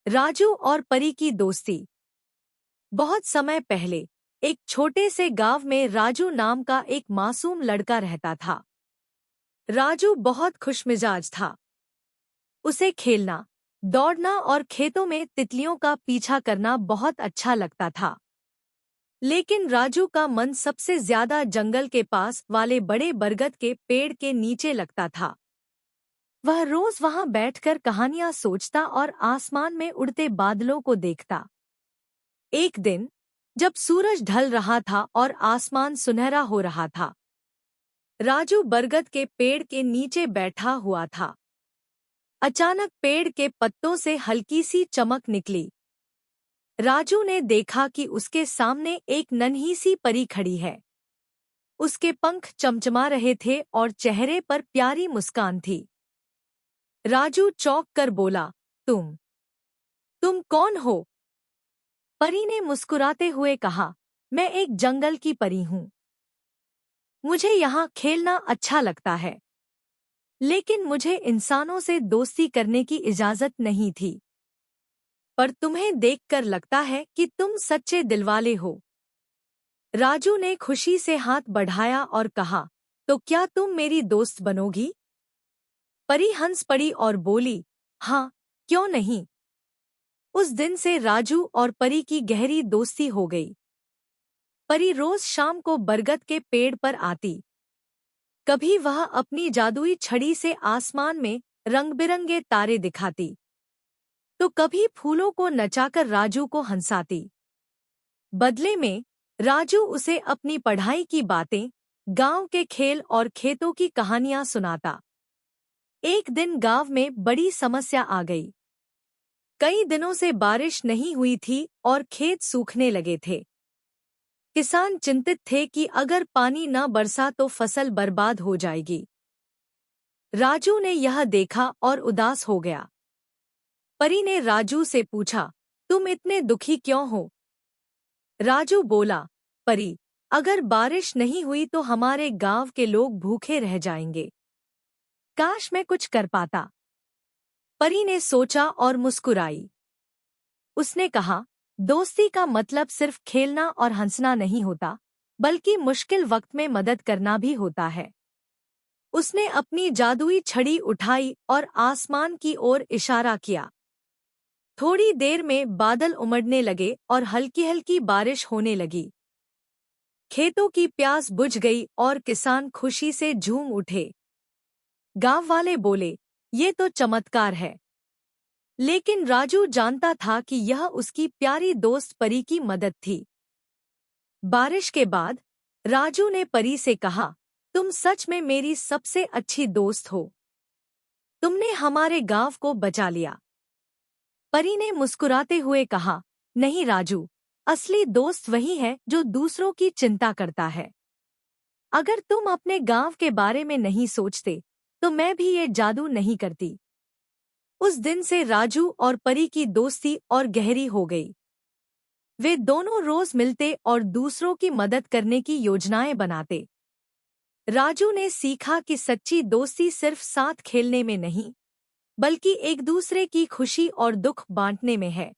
राजू और परी की दोस्ती। बहुत समय पहले एक छोटे से गांव में राजू नाम का एक मासूम लड़का रहता था। राजू बहुत खुशमिजाज था। उसे खेलना, दौड़ना और खेतों में तितलियों का पीछा करना बहुत अच्छा लगता था। लेकिन राजू का मन सबसे ज्यादा जंगल के पास वाले बड़े बरगद के पेड़ के नीचे लगता था। वह रोज वहां बैठकर कहानियां सोचता और आसमान में उड़ते बादलों को देखता। एक दिन जब सूरज ढल रहा था और आसमान सुनहरा हो रहा था, राजू बरगद के पेड़ के नीचे बैठा हुआ था। अचानक पेड़ के पत्तों से हल्की सी चमक निकली। राजू ने देखा कि उसके सामने एक नन्ही सी परी खड़ी है। उसके पंख चमचमा रहे थे और चेहरे पर प्यारी मुस्कान थी। राजू चौंक कर बोला, तुम कौन हो? परी ने मुस्कुराते हुए कहा, मैं एक जंगल की परी हूँ। मुझे यहाँ खेलना अच्छा लगता है, लेकिन मुझे इंसानों से दोस्ती करने की इजाजत नहीं थी। पर तुम्हें देखकर लगता है कि तुम सच्चे दिलवाले हो। राजू ने खुशी से हाथ बढ़ाया और कहा, तो क्या तुम मेरी दोस्त बनोगी? परी हंस पड़ी और बोली, हाँ, क्यों नहीं। उस दिन से राजू और परी की गहरी दोस्ती हो गई। परी रोज शाम को बरगद के पेड़ पर आती। कभी वह अपनी जादुई छड़ी से आसमान में रंग-बिरंगे तारे दिखाती, तो कभी फूलों को नचाकर राजू को हंसाती। बदले में राजू उसे अपनी पढ़ाई की बातें, गांव के खेल और खेतों की कहानियां सुनाता। एक दिन गांव में बड़ी समस्या आ गई। कई दिनों से बारिश नहीं हुई थी और खेत सूखने लगे थे। किसान चिंतित थे कि अगर पानी न बरसा तो फसल बर्बाद हो जाएगी। राजू ने यह देखा और उदास हो गया। परी ने राजू से पूछा, तुम इतने दुखी क्यों हो? राजू बोला, परी, अगर बारिश नहीं हुई तो हमारे गांव के लोग भूखे रह जाएंगे। काश मैं कुछ कर पाता। परी ने सोचा और मुस्कुराई। उसने कहा, दोस्ती का मतलब सिर्फ खेलना और हंसना नहीं होता, बल्कि मुश्किल वक्त में मदद करना भी होता है। उसने अपनी जादुई छड़ी उठाई और आसमान की ओर इशारा किया। थोड़ी देर में बादल उमड़ने लगे और हल्की हल्की बारिश होने लगी। खेतों की प्यास बुझ गई और किसान खुशी से झूम उठे। गांव वाले बोले, ये तो चमत्कार है। लेकिन राजू जानता था कि यह उसकी प्यारी दोस्त परी की मदद थी। बारिश के बाद राजू ने परी से कहा, तुम सच में मेरी सबसे अच्छी दोस्त हो। तुमने हमारे गांव को बचा लिया। परी ने मुस्कुराते हुए कहा, नहीं राजू, असली दोस्त वही है जो दूसरों की चिंता करता है। अगर तुम अपने गांव के बारे में नहीं सोचते, तो मैं भी ये जादू नहीं करती। उस दिन से राजू और परी की दोस्ती और गहरी हो गई। वे दोनों रोज मिलते और दूसरों की मदद करने की योजनाएं बनाते। राजू ने सीखा कि सच्ची दोस्ती सिर्फ साथ खेलने में नहीं, बल्कि एक दूसरे की खुशी और दुख बांटने में है।